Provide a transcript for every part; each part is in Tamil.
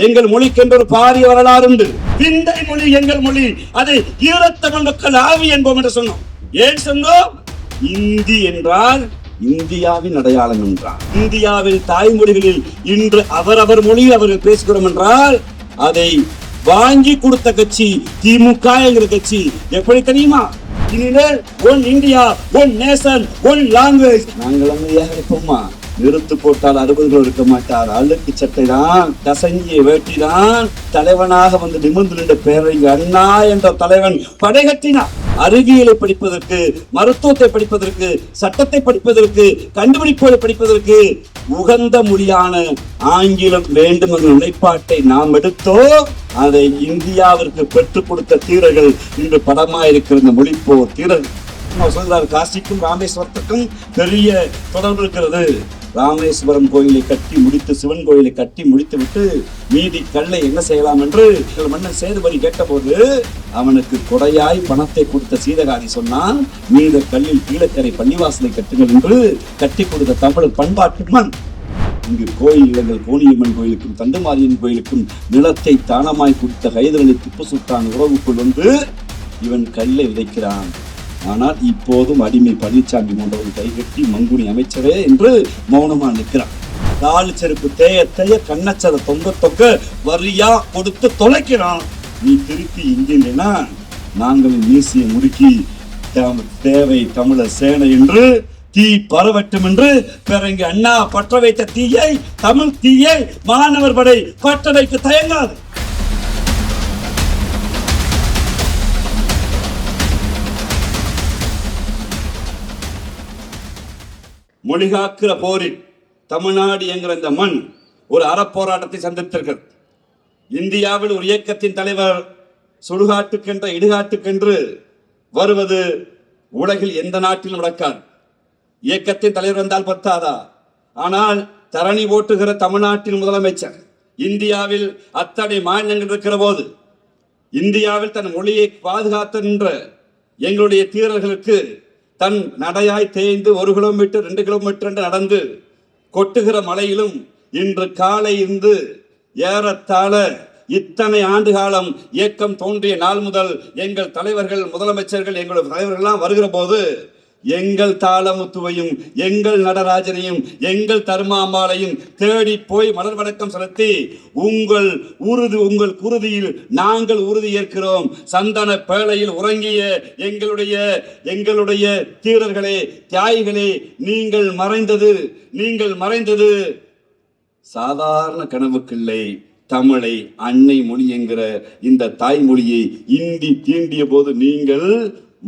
எங்கள் மொழிக்கென்று ஒரு பாரிய வரலாறு உண்டு. விந்தை மொழி எங்கள் மொழி, அதை ஈழத்தமிழ் மக்கள் ஆவி என்போம் என்று சொன்னோம். ஏன் சொன்னோம்? இந்தி என்றால் இந்தியாவின் அடையாளம் என்றார். இந்தியாவில் தாய்மொழிகளில் இன்று அவரவர் மொழியில் அவர்கள் பேசுகிறோம் என்றால் அதை வாங்கி கொடுத்த கட்சி திமுக என்கிற கட்சி. எப்படி தெரியுமா? இனிமேல் one India, one nation, one language. நாங்கள் அமைதியாக இருப்போமா? நிறுத்து போட்டால் 60 இருக்க மாட்டார். அழுக்கு சட்டை தான், கசங்கிய வேட்டி தான் தலைவனாக வந்து நிமிர்ந்து நின்ற பேரறிஞர் அண்ணா என்ற தலைவன் படைகட்டினார். அறிவியலை படிப்பதற்கு, மருத்துவத்தை படிப்பதற்கு, சட்டத்தை படிப்பதற்கு, கண்டுபிடிப்புகளை படிப்பதற்கு உகந்த மொழியான ஆங்கிலம் வேண்டும் என்ற நிலைப்பாட்டை நாம் எடுத்தோம். அதை இந்தியாவிற்கு பெற்றுக் கொடுத்த தீரர்கள் இன்று படமாயிருக்கிற இந்த மொழிப்போர் தீரர்கள். சொல்றார், காசிக்கும் ராமேஸ்வரத்துக்கும் பெரிய தொடர்பு இருக்கிறது. ராமேஸ்வரம் கோயிலை கட்டி முடித்து, சிவன் கோயிலை கட்டி முடித்து விட்டு மீதி கல்லை என்ன செய்யலாம் என்று மன்னன் சேதுபதி கேட்டபோது அவனுக்கு கொடையாய் பணத்தை கொடுத்த சீதகாரி சொன்னான், மீத கல்லில் கீழக்கரை பள்ளிவாசலை கட்டுங்கள் என்று கட்டி கொடுத்த தமிழர் பண்பாட்டு மண். இங்கு கோயில் இடங்கள் கோணியம்மன் கோயிலுக்கும் தண்டுமாரியன் கோயிலுக்கும் நிலத்தை தானமாய் கொடுத்த ஹைதரலி திப்பு சுல்தான் உறவுக்குள் வந்து இவன் கல்லை விதைக்கிறான். ஆனால் இப்போதும் அடிமை பழனிசாமி போன்றவர்கள் கைகட்டி மங்குனி அமைச்சரே என்று மௌனமா நிற்கிறான். காலு செருப்பு தேய தேய கண்ணச்சதை தொங்க தொங்க வரியா கொடுத்து தொலைக்கிறான். நீ திருப்பி இங்கிலேனா நாங்கள் மீசியை முறுக்கி தேவை தமிழர் சேனை என்று தீ பரவட்டும் என்று பிறங்க அண்ணா பற்ற வைத்த தீயை, தமிழ் தீயை மாணவர் படை பற்ற வைக்க தயங்காது. மொழிகாக்கிற போரில் தமிழ்நாடு என்கிற இந்த மண் ஒரு அறப்போராட்டத்தை சந்தித்தீர்கள். இந்தியாவில் ஒரு இயக்கத்தின் தலைவர் சுடுகாட்டுக்கென்ற இடுகாட்டுக்கென்று வருவது உலகில் எந்த நாட்டிலும் நடக்காது. இயக்கத்தின் தலைவர் வந்தால் பத்தாதா? ஆனால் தரணி ஓட்டுகிற தமிழ்நாட்டின் முதலமைச்சர் இந்தியாவில் அத்தனை மாநிலங்கள் இருக்கிற போது இந்தியாவில் தன் மொழியை பாதுகாத்து நின்ற எங்களுடைய தீரர்களுக்கு தன் நடையாய் தேய்ந்து 1 கிலோமீட்டர் 2 கிலோமீட்டர் என்று நடந்து கொட்டுகிற மலையிலும் இன்று காலை இருந்து ஏறத்தாழ இத்தனை ஆண்டு காலம் இயக்கம் தோன்றிய நாள் முதல் எங்கள் தலைவர்கள், முதலமைச்சர்கள், எங்களுடைய தலைவர்கள்லாம் வருகிற போது எங்கள் தாளமுத்துவையும், எங்கள் நடராஜனையும், எங்கள் தருமாம்பாளையும் தேடி போய் மலர் வணக்கம் செலுத்தி உங்கள் குருதியில் நாங்கள் உறுதி ஏற்கிறோம். சந்தன பேழையில் உறங்கிய எங்களுடைய தீரர்களே, தியாகிகளே, நீங்கள் மறைந்தது சாதாரண கனவுக்கில்லை. தமிழை, அன்னை மொழி என்கிற இந்த தாய்மொழியை இந்தி தீண்டிய போது நீங்கள்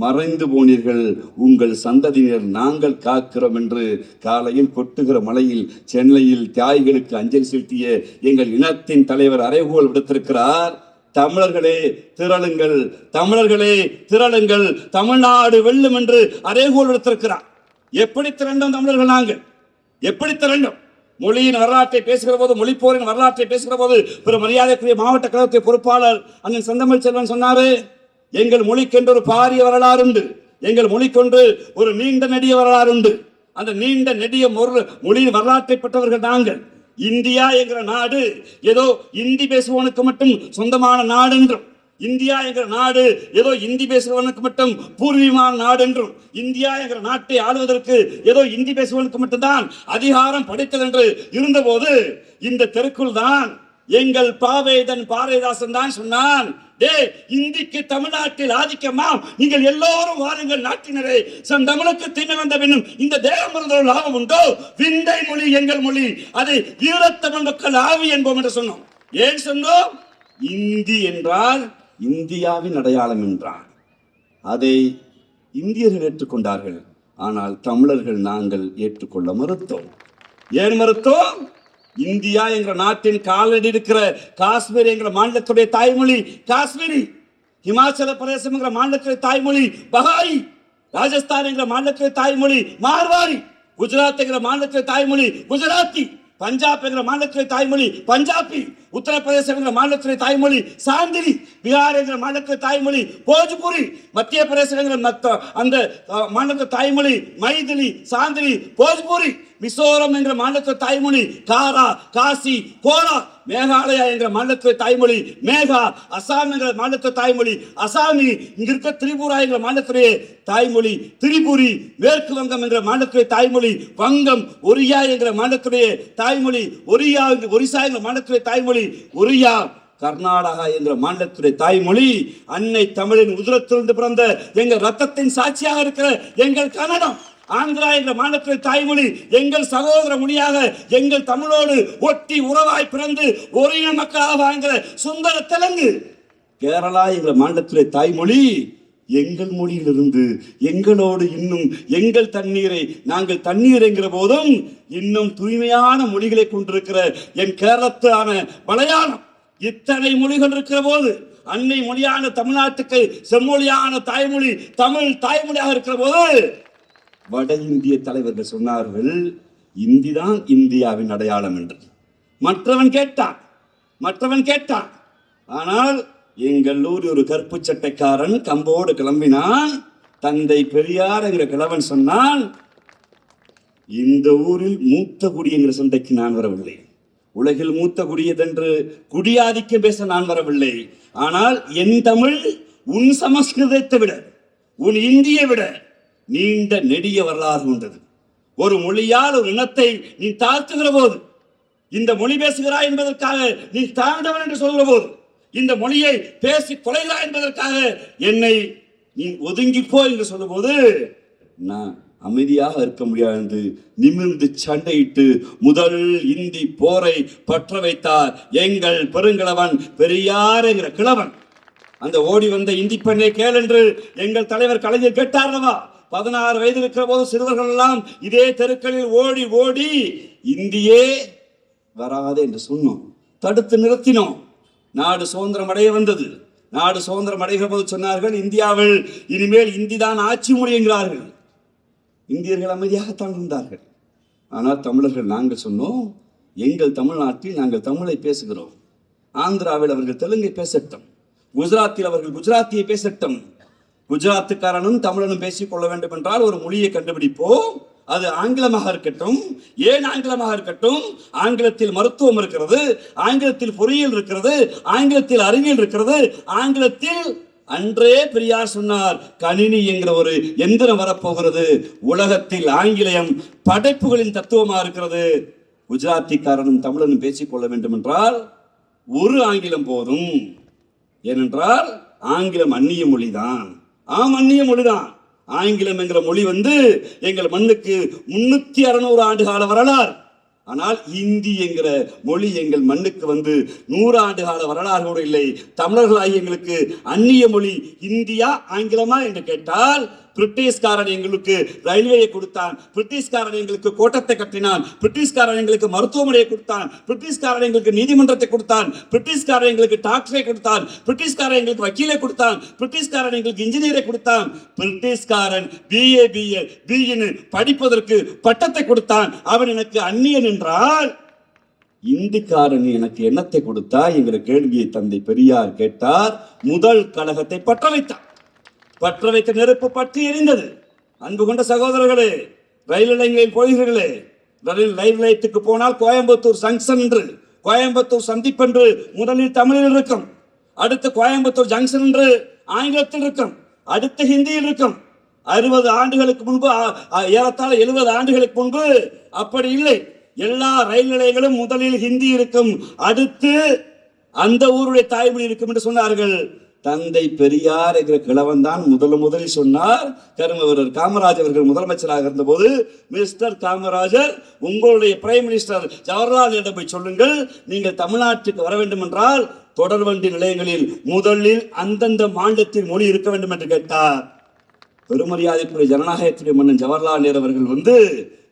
மறைந்து போனீர்கள். உங்கள் சந்ததியினர் நாங்கள் காக்கிறோம் என்று காலையில் கொட்டுகிற மலையில் சென்னையில் தியாகிகளுக்கு அஞ்சலி செலுத்திய எங்கள் இனத்தின் தலைவர் அறைகோல் விடுத்திருக்கிறார். தமிழர்களே திரளுங்கள், தமிழர்களே திரளுங்கள், தமிழ்நாடு வெல்லும் என்று அறைகோல் விடுத்திருக்கிறார். எப்படி திரண்டோம் தமிழர்கள்? நாங்கள் எப்படி திரண்டோம்? மொழியின் வரலாற்றை பேசுகிற போது, மொழிப்போரின் வரலாற்றை பேசுகிற போது பிற மரியாதைக்குரிய மாவட்ட கழகத்தை பொறுப்பாளர் அண்ணன் செந்தமிழ் செல்வன் சொன்னாரு, எங்கள் மொழிக்கென்று ஒரு பாரிய வரலாறு உண்டு, எங்கள் மொழிக்கொன்று ஒரு நீண்ட நெடிய வரலாறு உண்டு. அந்த நீண்ட நெடிய மொழியின் வரலாற்றை பெற்றவர்கள் நாங்கள். இந்தியா என்கிற நாடு ஏதோ இந்தி பேசுபவனுக்கு மட்டும் சொந்தமான நாடு என்றும், இந்தியா என்கிற நாடு ஏதோ இந்தி பேசுபவனுக்கு மட்டும் பூர்வீகமான நாடு என்றும், இந்தியா என்கிற நாட்டை ஆளுவதற்கு ஏதோ இந்தி பேசுபவனுக்கு மட்டும்தான் அதிகாரம் படைத்தது என்று இருந்தபோது இந்த தெருக்குள் தான் எங்கள் பாரதிதாசன் தான் சொன்னான், இந்திக்கு தமிழ்நாட்டில் ஆதிக்கமா, நீங்கள் எல்லோரும் வாருங்கள் நாட்டினரே, தமிழுக்கு திண்ண வந்த பின்னும் இந்த தேகம் இருந்த லாபம் உண்டோ? விந்தை மொழி எங்கள் மொழி, அதை ஈழத்தமிழ் மக்கள் ஆவி என்போம் என்று சொன்னோம். ஏன் சொன்னோம்? இந்தி என்றால் இந்தியாவின் அடையாளம் என்றான். அதை இந்தியர்கள் ஏற்றுக்கொண்டார்கள். ஆனால் தமிழர்கள் நாங்கள் ஏற்றுக்கொள்ள மறுத்தோம். ஏன் மறுத்தோம்? இந்தியா என்ற நாட்டின் காலடி இருக்கிற காஷ்மீர் என்கிற மாநிலத்துடைய தாய்மொழி காஷ்மீரி, இமாச்சல பிரதேசம் என்கிற மாநிலத்துடைய தாய்மொழி பகாயி, ராஜஸ்தான் என்கிற மாநிலத்துடைய தாய்மொழி மார்வாரி, குஜராத் என்கிற மாநிலத்துடைய தாய்மொழி குஜராத்தி, பஞ்சாப் என்கிற மாநிலத்துடைய தாய்மொழி பஞ்சாபி, உத்தரப்பிரதேசம் என்கிற மாநிலத்துடைய தாய்மொழி சாந்திரி, பீகார் என்கிற மாநிலத்துடைய தாய்மொழி போஜ்புரி, மத்திய பிரதேசம் என்கிற அந்த மாநிலத்துடைய தாய்மொழி மைதிலி, சாந்திரி, போஜ்புரி, மிசோரம் என்கிற மாநிலத்துடைய தாய்மொழி காரா, காசி, கோரா, மேகாலயா என்ற மாநிலத்துடைய தாய்மொழி மேகா, அசாம் என்ற மாநிலத்துடைய தாய்மொழி அசாமி, இங்க இருக்க திரிபுரா என்ற மாநிலத்துடைய தாய்மொழி திரிபுரி, மேற்கு வங்கம் என்ற மாநிலத்துடைய தாய்மொழி வங்கம், ஒரியா என்ற மாநிலத்துடைய தாய்மொழி ஒரிசா என்ற மாநிலத்துடைய தாய்மொழி ஒரியா, கர்நாடகா என்ற மாநிலத்துடைய தாய்மொழி அன்னை தமிழின் உதிரத்திலிருந்து பிறந்த எங்கள் ரத்தத்தின் சாட்சியாக இருக்கிற எங்கள் கன்னடம். ஆந்திரா என்ற மாநிலத்துடைய தாய்மொழி எங்கள் சகோதர மொழியாக எங்கள் தமிழோடு ஒட்டி உறவாய் பிறந்து ஒரே மக்களாக வாழ்கிற சுந்தர தெலுங்கு. கேரளா என்ற மாநிலத்துடைய தாய்மொழி எங்கள் மொழியிலிருந்து எங்களோடு இன்னும் எங்கள் தண்ணீரை நாங்கள் தண்ணீர் என்கிற போதும் இன்னும் தூய்மையான மொழிகளை கொண்டிருக்கிற என் கேரளத்தான மலையாளம். இத்தனை மொழிகள் இருக்கிற போது அன்னை மொழியான தமிழ்நாட்டுக்கு செம்மொழியான தாய்மொழி தமிழ் தாய்மொழியாக இருக்கிற போது வட இந்திய தலைவர்கள் சொன்னார்கள் இந்திதான் இந்தியாவின் அடையாளம் என்று. மற்றவன் கேட்டான். ஆனால் எங்கள் ஊரில் ஒரு கருப்பு சட்டைக்காரன் கம்போடு கிளம்பினான். தந்தை பெரியார் என்கிற கிழவன் சொன்னான், இந்த ஊரில் மூத்த குடி என்கிற சண்டைக்கு நான் வரவில்லை, உலகில் மூத்த குடியதென்று குடியாதிக்கம் பேச நான் வரவில்லை, ஆனால் என் தமிழ் உன் சமஸ்கிருதத்தை விட உன் இந்தியை விட நீண்ட நெடிய வரலாறு கொண்டது. ஒரு மொழியால் ஒரு இனத்தை நீ தாழ்த்துகிற போது, இந்த மொழி பேசுகிறாய் என்பதற்காக நீ தாழ்ந்தவன் என்று சொல்கிற போது, இந்த மொழியை பேசி கொலைகிறாய் என்பதற்காக என்னை நீ ஒதுங்கிப்போ என்று சொல்லும் போது நான் அமைதியாக இருக்க முடியாது என்று நிமிர்ந்து சண்டையிட்டு முதல் இந்தி போரை பற்ற வைத்தார் எங்கள் பெருங்கிழவன் பெரியார் என்கிற கிழவன். அந்த ஓடி வந்த இந்தி பெண்ணை கேள் என்று எங்கள் தலைவர் கலைஞர் கேட்டார்லவா? 16 வயது இருக்கிற போது சிறுவர்கள் எல்லாம் இதே தெருக்களில் ஓடி ஓடி இந்தியே வராது என்று சொன்னோம், தடுத்து நிறுத்தினோம். நாடு சுதந்திரம் அடைய வந்தது. நாடு சுதந்திரம் அடைகிற போது சொன்னார்கள் இந்தியாவில் இனிமேல் இந்தி தான் ஆட்சி மொழி என்கிறார்கள். இந்தியர்கள் அமைதியாகத்தான் இருந்தார்கள். ஆனால் தமிழர்கள் நாங்கள் சொன்னோம், எங்கள் தமிழ்நாட்டில் நாங்கள் தமிழை பேசுகிறோம், ஆந்திராவில் அவர்கள் தெலுங்கை பேசட்டும், குஜராத்தில் அவர்கள் குஜராத்தியை பேசட்டும், குஜராத்துக்காரனும் தமிழனும் பேசிக்கொள்ள வேண்டும் என்றால் ஒரு மொழியை கண்டுபிடிப்போம், அது ஆங்கிலமாக இருக்கட்டும். ஏன் ஆங்கிலமாக இருக்கட்டும்? ஆங்கிலத்தில் மருத்துவம் இருக்கிறது, ஆங்கிலத்தில் பொறியியல் இருக்கிறது, ஆங்கிலத்தில் அறிவியல் இருக்கிறது, ஆங்கிலத்தில் அன்றே பெரியார் சொன்னார் கணினி என்கிற ஒரு எந்திரம் வரப்போகிறது, உலகத்தில் ஆங்கிலம் படைப்புகளின் தத்துவமாக இருக்கிறது. குஜராத்திக்காரனும் தமிழனும் பேசிக்கொள்ள வேண்டும் என்றால் ஒரு ஆங்கிலம் போதும். ஏனென்றால் ஆங்கிலம் அந்நிய மொழிதான். அந்நிய மொழிதான். ஆங்கிலம் என்கிற மொழி எங்கள் மண்ணுக்கு 300-600 ஆண்டு கால வரலாறு. ஆனால் இந்தி என்கிற மொழி எங்கள் மண்ணுக்கு 100 ஆண்டு கால வரலாறு கூட இல்லை. தமிழர்களாகி எங்களுக்கு அந்நிய மொழி இந்தியா ஆங்கிலமா என்று கேட்டால், பிரிட்டிஷ்காரன் எங்களுக்கு ரயில்வேயை கொடுத்தான், பிரிட்டிஷ்காரன் எங்களுக்கு கோட்டத்தை கட்டினான், பிரிட்டிஷ்காரன் எங்களுக்கு மருத்துவமனையை கொடுத்தான், பிரிட்டிஷ்காரன் எங்களுக்கு நீதிமன்றத்தை கொடுத்தான், பிரிட்டிஷ்காரன் எங்களுக்கு டாக்டரை கொடுத்தான், பிரிட்டிஷ்காரன் எங்களுக்கு வக்கீலை கொடுத்தான், பிரிட்டிஷ்காரன் எங்களுக்கு இன்ஜினியரை கொடுத்தான், பிரிட்டிஷ்காரன் பிஏ படிப்பதற்கு பட்டத்தை கொடுத்தான். அவன் எனக்கு அந்நியன் என்றால் இந்திக்காரன் எனக்கு என்னத்தை கொடுத்தா என்கிற கேள்வியை தந்தை பெரியார் கேட்டார். முதல் கழகத்தை பற்ற வைத்தார். பற்ற வைத்த நெருப்பு பற்றி எரிந்தது. அன்பு கொண்ட சகோதரர்களே, ரயில் நிலையங்களில் போகிறீர்களே, ரயில் நிலையத்துக்கு போனால் கோயம்புத்தூர் ஜங்ஷன் என்று, கோயம்புத்தூர் சந்திப்பு என்று முதலில் தமிழில் இருக்கும், அடுத்து கோயம்புத்தூர் ஜங்ஷன் என்று ஆங்கிலத்தில் இருக்கும், அடுத்து ஹிந்தியில் இருக்கும். 60 ஆண்டுகளுக்கு முன்பு, ஏறத்தாழ 70 ஆண்டுகளுக்கு முன்பு அப்படி இல்லை. எல்லா ரயில் நிலையங்களும் முதலில் ஹிந்தி இருக்கும், அடுத்து அந்த ஊருடைய தாய்மொழி இருக்கும் என்று சொன்னார்கள். தந்தை பெரியார் என்கிற கிழவன் தான் முதலில் சொன்னார். கர்மவீரர் காமராஜர் அவர்கள் முதலமைச்சராக இருந்தபோது, மிஸ்டர் காமராஜர், உங்களுடைய பிரைம் மினிஸ்டர் ஜவஹர்லாலிடம் போய் சொல்லுங்கள், நீங்கள் தமிழ்நாட்டுக்கு வர வேண்டும் என்றால் தொடர்வண்டி நிலையங்களில் முதலில் அந்தந்த மாநிலத்தின் மொழி இருக்க வேண்டும் என்று கேட்டார். பெருமரியாதைக்குரிய ஜனநாயகத்துடைய மன்னன் ஜவஹர்லால் நேரு அவர்கள்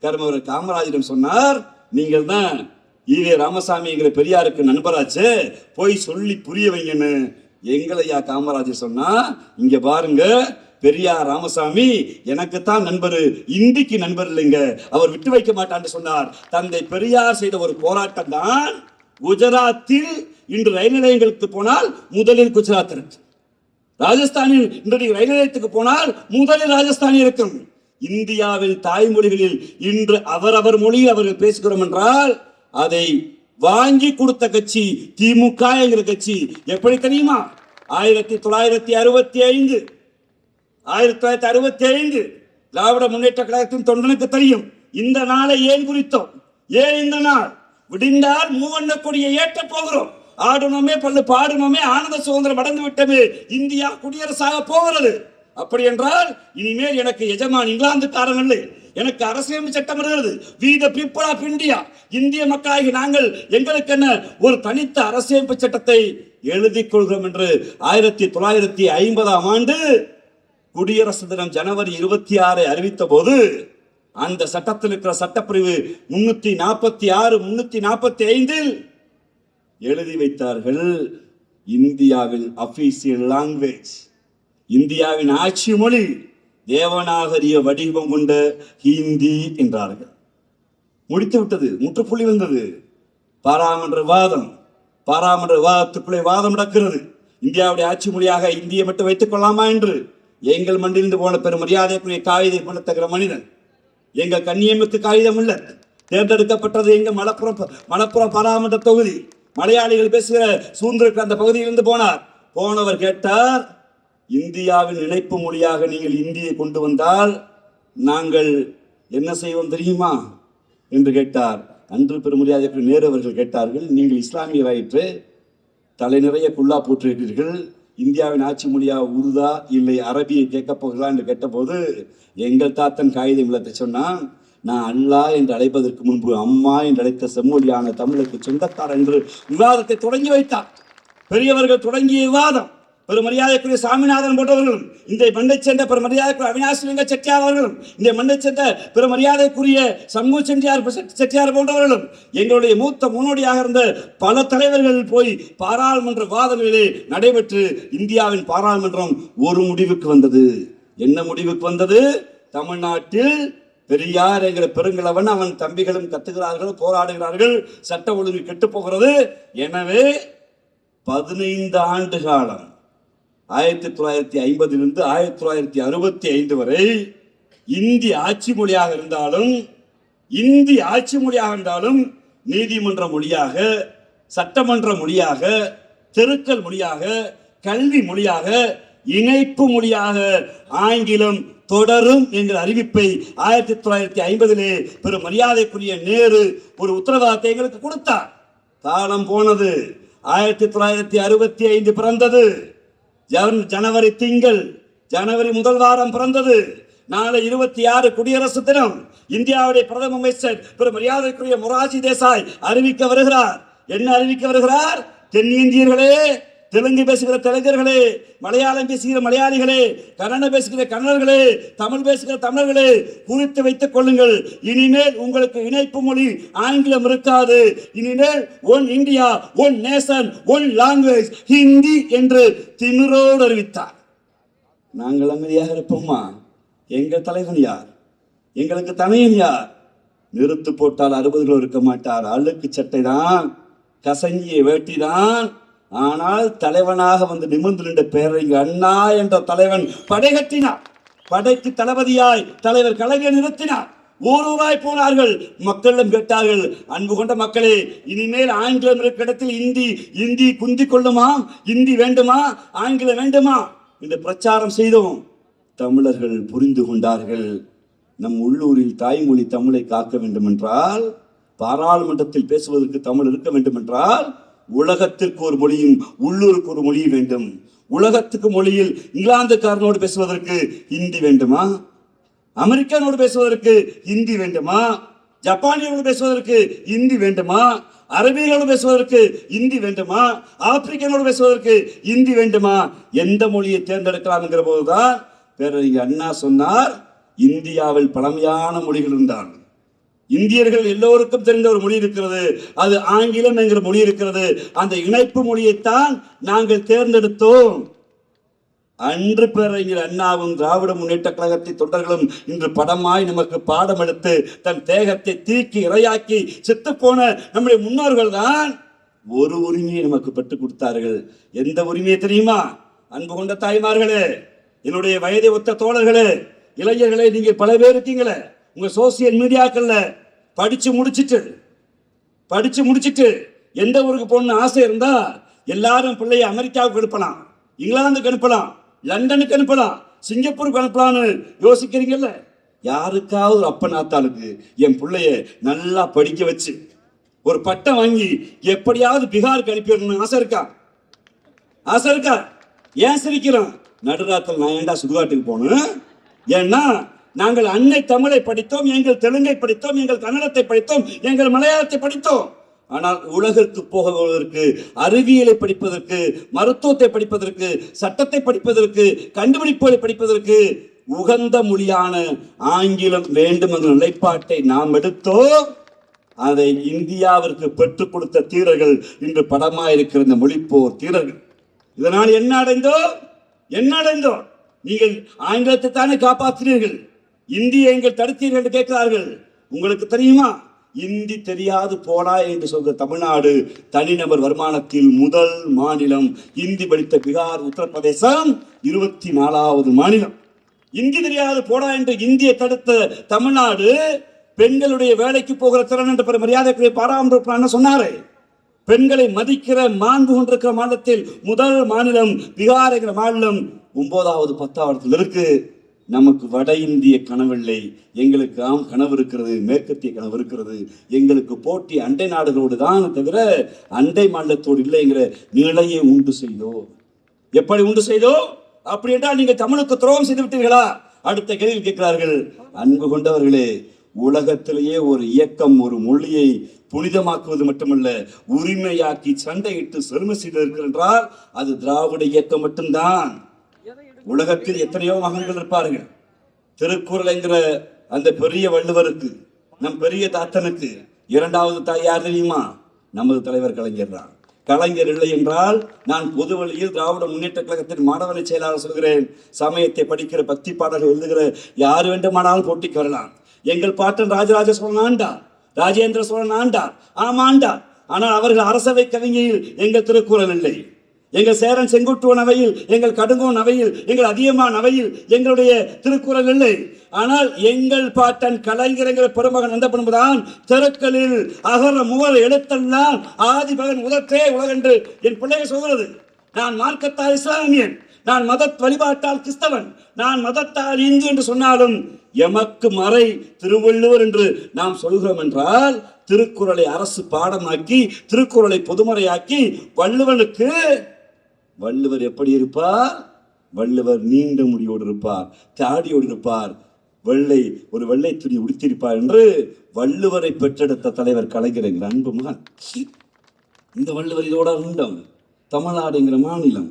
கர்மவீரர் காமராஜரிடம் சொன்னார், நீங்கள் தான் ஈவே ராமசாமிங்கிற பெரியாருக்கு நண்பராச்சு, போய் சொல்லி புரிய வைங்கன்னு. எங்களையா காமராஜர் சொன்னா, இங்க பாருங்க, பெரியார் ராமசாமி எனக்குத்தான் நண்பர், இந்திக்கு நண்பர் இல்லைங்க, அவர் விட்டு வைக்க மாட்டான்னு சொன்னார். தந்தை பெரியார் செய்த ஒரு போராட்டம் தான் குஜராத்தில் இன்று ரயில் நிலையங்களுக்கு போனால் முதலில் குஜராத் இருக்கு, ராஜஸ்தானில் இன்றைக்கு ரயில் நிலையத்துக்கு போனால் முதலில் ராஜஸ்தான் இருக்கும். இந்தியாவில் தாய்மொழிகளில் இன்று அவரவர் மொழியில் அவர்கள் பேசுகிறோம் என்றால் அதை வாங்கி கொடுத்த கட்சி திமுக என்கிற கட்சி. எப்படி தெரியுமா? 1965 திராவிட முன்னேற்ற கழகத்தின் தொண்டனுக்கு தெரியும் இந்த நாளை ஏன் குறித்தோம். ஏன் இந்த நாள்? விடிந்தால் மூவண்ண கொடியை ஏற்ற போகிறோம். ஆடணுமே பல்லு பாடணுமே, ஆனந்த சுதந்திரம் அடைந்து விட்டது, இந்தியா குடியரசாக போகிறது. அப்படி என்றால் இனிமேல் எனக்கு எஜமான் இங்கிலாந்துக்காரன் இல்லை, எனக்கு அரசியல் சட்டம் வருகிறது. We the people of India, இந்திய மக்களாகி நாங்கள் எங்களுக்கு என்ன ஒரு தனித்த அரசியமைப்பு சட்டத்தை எழுதிக் கொள்கிறோம் என்று 1950ஆம் ஆண்டு குடியரசு தினம் ஜனவரி 26 அறிவித்த போது அந்த சட்டத்தில் இருக்கிற சட்டப்பிரிவு 346 345 எழுதி வைத்தார்கள், இந்தியாவில் அபிஷியல் லாங்குவேஜ், இந்தியாவின் ஆட்சி மொழி தேவநாகரிய வடிவம் கொண்ட ஹிந்தி என்றார்கள். முடித்து விட்டது, முற்றுப்புள்ளி வந்தது. பாராளுமன்ற விவாதத்துக்குள்ளே வாதம் நடக்கிறது. இந்தியாவுடைய ஆட்சி மொழியாக இந்தியை மட்டும் வைத்துக் கொள்ளலாமா என்று. எங்கள் மண்டிலிருந்து போன பெரும் மரியாதைக்குரிய காகிதை பண்ணத்தகிற மனிதன், எங்கள் கண்ணியமிக்கு காகிதம் இல்லை, தேர்ந்தெடுக்கப்பட்டது எங்க மலப்புறம் பாராளுமன்ற தொகுதி, மலையாளிகள் பேசுகிற சூழ்ந்திருக்கிற அந்த பகுதியிலிருந்து போனவர் கேட்டார், இந்தியாவின் இணைப்பு மொழியாக நீங்கள் இந்தியை கொண்டு வந்தால் நாங்கள் என்ன செய்வோம் தெரியுமா என்று கேட்டார். அன்று பெருமரியாதைக்குரிய நேரு அவர்கள் கேட்டார்கள், நீங்கள் இஸ்லாமியராயிற்று, தலை நிறைய குல்லா போற்றிருக்கிறீர்கள், இந்தியாவின் ஆட்சி மொழியா உருதா இல்லை அரபியை கேட்கப் போகிறா என்று கேட்டபோது எங்கள் தாத்தன் காகிதம் விளத்தை சொன்னான், நான் அல்லா என்று அழைப்பதற்கு முன்பு அம்மா என்று அழைத்த செம்மொழியான தமிழுக்கு சொந்தக்காரர் என்று விவாதத்தை தொடங்கி வைத்தார். பெரியவர்கள் தொடங்கிய விவாதம். பெருமரியாதைக்குரிய சாமிநாதன் போன்றவர்களும், இந்த மண்ணை சேர்ந்த பெருமரியாதைக்குரிய அவினாசிலிங்க செட்டியார் அவர்களும், இந்த மண்ணை சேர்ந்த பெருமரியாதைக்குரிய சண்முக செட்டியார் போன்றவர்களும், எங்களுடைய மூத்த முன்னோடியாக இருந்த பல தலைவர்கள் போய் பாராளுமன்ற வாதங்களிலே நடைபெற்று இந்தியாவின் பாராளுமன்றம் ஒரு முடிவுக்கு வந்தது. என்ன முடிவுக்கு வந்தது? தமிழ்நாட்டில் பெரியார் என்கிற பெருங்கிழவன் அவன் தம்பிகளும் கத்துகிறார்கள், போராடுகிறார்கள், சட்ட ஒழுங்கு கெட்டு போகிறது. எனவே 15 ஆண்டு காலம் 1950 1965 வரை இந்தி ஆட்சி மொழியாக இருந்தாலும் நீதிமன்ற மொழியாக, சட்டமன்ற மொழியாக, தெருக்கள் மொழியாக, கல்வி மொழியாக, இணைப்பு மொழியாக ஆங்கிலம் தொடரும் என்கிற அறிவிப்பை 1950 பெரும் மரியாதைக்குரிய நேரு ஒரு உத்தரவாதத்தை எங்களுக்கு கொடுத்தார். காலம் போனது. 1965 பிறந்தது. ஜனவரி திங்கள், ஜனவரி முதல் வாரம் பிறந்தது. நாளை 26 குடியரசு தினம். இந்தியாவுடைய பிரதம அமைச்சர் பெரும் மரியாதைக்குரிய மொரார்ஜி தேசாய் அறிவிக்க வருகிறார். என்ன அறிவிக்க வருகிறார்? தென்னிந்தியர்களே, தெலுங்கு பேசுகிற தெலுங்கர்களே, மலையாளம் பேசுகிற மலையாளிகளே, கன்னடம் பேசுகிற கன்னடர்களே, தமிழ் பேசுகிற தமிழர்களே, குறித்து வைத்துக் கொள்ளுங்கள். இனிமேல் உங்களுக்கு இணைப்பு மொழி ஆங்கிலம் இருக்காது. இனிமேல் one India, one nation, one language, Hindi என்று திமிரோடு அறிவித்தார். நாங்கள் அமைதியாக இருப்போமா? எங்கள் தலைவன் யார்? எங்களுக்கு தனையன் யார்? நிறுத்து போட்டால் 60 கிலோ இருக்க மாட்டார். அழுக்கு சட்டை தான், கசங்கிய வேட்டி தான். ஆனால் தலைவனாக வந்து நிமிர்ந்து நின்ற பேரறிஞர் அண்ணா என்ற தலைவன் படை கட்டினார். படைக்கு தளபதியாய் தலைவர் கலைஞர் நிறுத்தினார். ஊரூராய் போனார்கள். மக்களிடம் கேட்டார்கள், அன்பு கொண்ட மக்களே, இனிமேல் ஆங்கிலம் இருக்கிற இடத்தில் இந்தி குந்தி கொள்ளுமா? இந்தி வேண்டுமா? ஆங்கிலம் வேண்டுமா என்று பிரச்சாரம் செய்தோம். தமிழர்கள் புரிந்து கொண்டார்கள். நம் உள்ளூரில் தாய்மொழி தமிழை காக்க வேண்டும் என்றால், பாராளுமன்றத்தில் பேசுவதற்கு தமிழ் இருக்க வேண்டும் என்றால், உலகத்திற்கு ஒரு மொழியும் உள்ளூருக்கு ஒரு மொழி வேண்டும். உலகத்துக்கு மொழியில் இங்கிலாந்துக்காரனோடு பேசுவதற்கு ஹிந்தி வேண்டுமா? அமெரிக்கனோடு பேசுவதற்கு ஹிந்தி வேண்டுமா? ஜப்பானியர்களோடு பேசுவதற்கு ஹிந்தி வேண்டுமா? அரபியர்களோடு பேசுவதற்கு ஹிந்தி வேண்டுமா? ஆப்பிரிக்கனோடு பேசுவதற்கு ஹிந்தி வேண்டுமா? எந்த மொழியை தேர்ந்தெடுக்கலாம் என்கிற போதுதான் பேரறிஞர் அண்ணா சொன்னார், இந்தியாவில் பழமையான மொழிகள் இருந்தான். இந்தியர்கள் எல்லோருக்கும் தெரிந்த ஒரு மொழி இருக்கிறது, அது ஆங்கிலம் என்கிற மொழி இருக்கிறது. அந்த இணைப்பு மொழியைத்தான் நாங்கள் தேர்ந்தெடுத்தோம். அன்று பேரறிஞர் அண்ணாவும் திராவிட முன்னேற்ற கழகத்தை தொண்டர்களும் இன்று படமாய் நமக்கு பாடம் எடுத்து தன் தேகத்தை தீக்கி இரையாக்கி செத்து போன நம்முடைய முன்னோர்கள் தான் ஒரு உரிமையை நமக்கு பெற்றுக் கொடுத்தார்கள். எந்த உரிமையை தெரியுமா? அன்பு கொண்ட தாய்மார்களே, என்னுடைய வயதை ஒத்த தோழர்களே, இளைஞர்களே, நீங்க பல பேர் இருக்கீங்களே, உங்க சோசியல் மீடியாக்கள்ல படிச்சு முடிச்சிட்டு படிச்சு முடிச்சிட்டு எந்த ஊருக்கு போகணும்னு ஆசை இருந்தா எல்லாரும் பிள்ளைய அமெரிக்காவுக்கு அனுப்பலாம், இங்கிலாந்துக்கு அனுப்பலாம், லண்டனுக்கு அனுப்பலாம், சிங்கப்பூருக்கு அனுப்பலாம்னு யோசிக்கிறீங்கல்ல. யாருக்காவது ஒரு அப்பன் ஆத்தாளுக்கு என் பிள்ளைய நல்லா படிக்க வச்சு ஒரு பட்டம் வாங்கி எப்படியாவது பீகாருக்கு அனுப்பிடணும்னு ஆசை இருக்கா? ஆசை இருக்கா? ஏன் சிரிக்கிறோம்? நடுராத்திரி நான் ஏண்டா சுடுகாட்டுக்கு போகணும்? ஏன்னா நாங்கள் அன்னை தமிழை படித்தோம், எங்கள் தெலுங்கை படித்தோம், எங்கள் கன்னடத்தை படித்தோம், எங்கள் மலையாளத்தை படித்தோம். ஆனால் உலகிற்கு போவதற்கு, அறிவியலை படிப்பதற்கு, மருத்துவத்தை படிப்பதற்கு, சட்டத்தை படிப்பதற்கு, கண்டுபிடிப்புகளை படிப்பதற்கு உகந்த மொழியான ஆங்கிலம் வேண்டும் என்ற நிலைப்பாட்டை நாம் எடுத்தோம். அதை இந்தியாவிற்கு பெற்றுக் கொடுத்த தீரர்கள் இன்று படமாயிருக்கிற இந்த மொழிப்போர் தீரர்கள். இதனால் என்ன அடைந்தோம்? என்ன அடைந்தோம்? நீங்கள் ஆங்கிலத்தை தானே காப்பாற்றினீர்கள், இந்தியை எங்கள் தடுத்தீர்கள் என்று கேட்கிறார்கள். உங்களுக்கு தெரியுமா, இந்தி தெரியாது போடா என்று சொல்கிற தமிழ்நாடு தனிநபர் வருமானத்தில் முதல் மாநிலம். இந்தி படித்த பீகார், உத்தரப்பிரதேசம் 24வது மாநிலம். இந்தி தெரியாது போடா என்று இந்தியை தடுத்த தமிழ்நாடு பெண்களுடைய வேலைக்கு போகிற திறன் என்ற மரியாதைக்குரிய பாராமரிப்பு சொன்னாரு. பெண்களை மதிக்கிற மாண்பு கொண்டிருக்கிற மாநிலத்தில் முதல் மாநிலம் பீகார் என்கிற மாநிலம் 9வது 10வது இருக்கு. நமக்கு வட இந்திய கனவில்லை, எங்களுக்கு கனவு இருக்கிறது, மேற்கத்திய கனவு இருக்கிறது. எங்களுக்கு போட்டி அண்டை நாடுகளோடு தான் தவிர அண்டை மாநிலத்தோடு இல்லைங்கிற நிலையை உண்டு செய்தோ. எப்படி உண்டு செய்தோ? அப்படி என்றால் நீங்கள் தமிழுக்கு துரோகம் செய்து விட்டீர்களா? அடுத்த கேள்வி கேட்கிறார்கள். அன்பு கொண்டவர்களே, உலகத்திலேயே ஒரு இயக்கம் ஒரு மொழியை புனிதமாக்குவது மட்டுமல்ல, உரிமையாக்கி சண்டையிட்டு செருமை செய்திருக்கிறது என்றால் அது திராவிட இயக்கம் மட்டும்தான். உலகத்தில் எத்தனையோ மகன்கள் இருப்பார்கள். திருக்குறள் என்கிற அந்த பெரிய வள்ளுவருக்கு, நம் பெரிய தாத்தனுக்கு 2வது தாய் யார் தெரியுமா? நமது தலைவர் கலைஞர் தான். கலைஞர் இல்லை என்றால் நான் பொது வழியில் திராவிட முன்னேற்ற கழகத்தின் மாணவனை செயலாளர் சொல்கிறேன். சமயத்தை படிக்கிற, பக்தி பாடல்கள் எழுதுகிற யார் வேண்டுமானாலும் போட்டிக்கு வரலாம். எங்கள் பாட்டன் ராஜராஜ சோழன் ஆண்டார், ராஜேந்திர சோழன் ஆண்டார், ஆமாண்டார். ஆனால் அவர்கள் அரசவை கவிஞையில் எங்கள் திருக்குறள் இல்லை. எங்கள் சேரன் செங்குட்டுவன் அவையில், எங்கள் கடுங்கோன் அவையில், எங்கள் அதியமான் அவையில் எங்களுடைய திருக்குறள் இல்லை. ஆனால் எங்கள் பாட்டன் கலைஞர் பெருமகன் நந்தபெரும்புதான் தெருக்களில் அகர முகர் எழுத்தெல்லாம் ஆதி மகன் முதற்றே உலகென்று என் பிள்ளைகள் சொல்கிறது. நான் மார்க்கத்தால் இஸ்லாமியன், நான் மத வழிபாட்டால் கிறிஸ்தவன், நான் மதத்தால் இந்து என்று சொன்னாலும் எமக்கு மறை திருவள்ளுவர் என்று நாம் சொல்கிறோம் என்றால் திருக்குறளை அரசு பாடமாக்கி, திருக்குறளை பொதுமறையாக்கி, வள்ளுவர் எப்படி இருப்பார்? வள்ளுவர் நீண்ட முடியோடு இருப்பார், தாடியோடு இருப்பார், ஒரு வெள்ளை துணி உடுத்திருப்பார் என்று வள்ளுவரை பெற்றெடுத்த தலைவர் கலைஞர் என்கிற அன்பு மகன். இந்த வள்ளுவர் இதோட இருந்தோம். தமிழ்நாடு என்கிற மாநிலம்.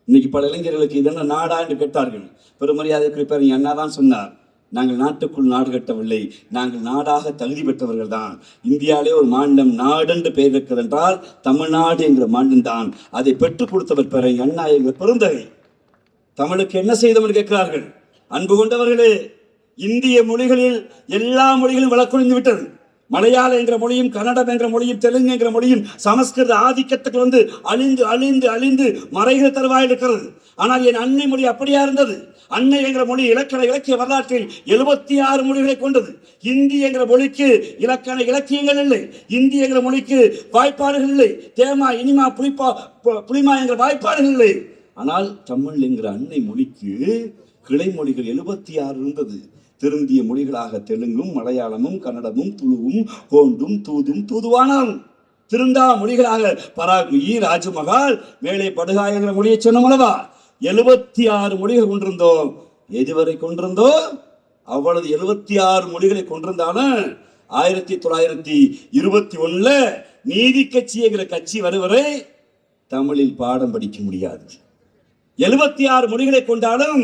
இன்னைக்கு பல இளைஞர்களுக்கு இதென்ன நாடா என்று கேட்டார்கள். பெருமரியாதை குறிப்பார் என் அண்ணா தான் சொன்னார், நாங்கள் நாட்டுக்குள் நாடு கட்டவில்லை, நாங்கள் நாடாக தகுதி பெற்றவர்கள் தான். இந்தியாவிலே ஒரு மாநிலம் நாடென்று பெயர் வைக்கிறது என்றால் தமிழ்நாடு என்கிற மாநிலம் தான். அதை பெற்றுக் கொடுத்தவர் பெற அண்ணா என்கிற பெருந்தகை. தமிழுக்கு என்ன செய்தோம் கேட்கிறார்கள். அன்பு கொண்டவர்களே, இந்திய மொழிகளில் எல்லா மொழிகளும் வழக்கொழிந்து விட்டது. மலையாளம் என்கிற மொழியும், கன்னடம் என்கிற மொழியும், தெலுங்கு என்கிற மொழியும் சமஸ்கிருத ஆதிக்கத்துக்கு அழிந்து அழிந்து அழிந்து மறைகிற தருவாயில் இருக்கிறது. ஆனால் என் அன்னை மொழி அப்படியா இருந்தது. அன்னை என்கிற மொழி இலக்கிய வரலாற்றில் 76 மொழிகளை கொண்டது. ஹிந்தி என்கிற மொழிக்கு இலக்கண இலக்கியங்கள் இல்லை, ஹிந்தி என்கிற மொழிக்கு வாய்ப்பாடுகள் இல்லை, தேமா இனிமா புளிமா என்கிற வாய்ப்பாடுகள் இல்லை. ஆனால் தமிழ் என்கிற அன்னை மொழிக்கு கிளை மொழிகள் 76 இருந்தது. திருந்திய மொழிகளாக தெலுங்கும், மலையாளமும், கன்னடமும், துளுவும், கோண்டும், தூதுவானாலும் திருந்தா மொழிகளாக பராகுயி, ராஜமகால், மேலே படுகாயங்கிற மொழியை சொன்னமளவா 76 மொழிகள் கொண்டிருந்தோம். எதுவரை கொண்டிருந்தோம்? அவ்வளவு 76 மொழிகளை கொண்டிருந்தாலும் 1921 நீதி கட்சிங்கிற கட்சி வருவரை தமிழில் பாடம் படிக்க முடியாது. 76 மொழிகளை கொண்டாலும்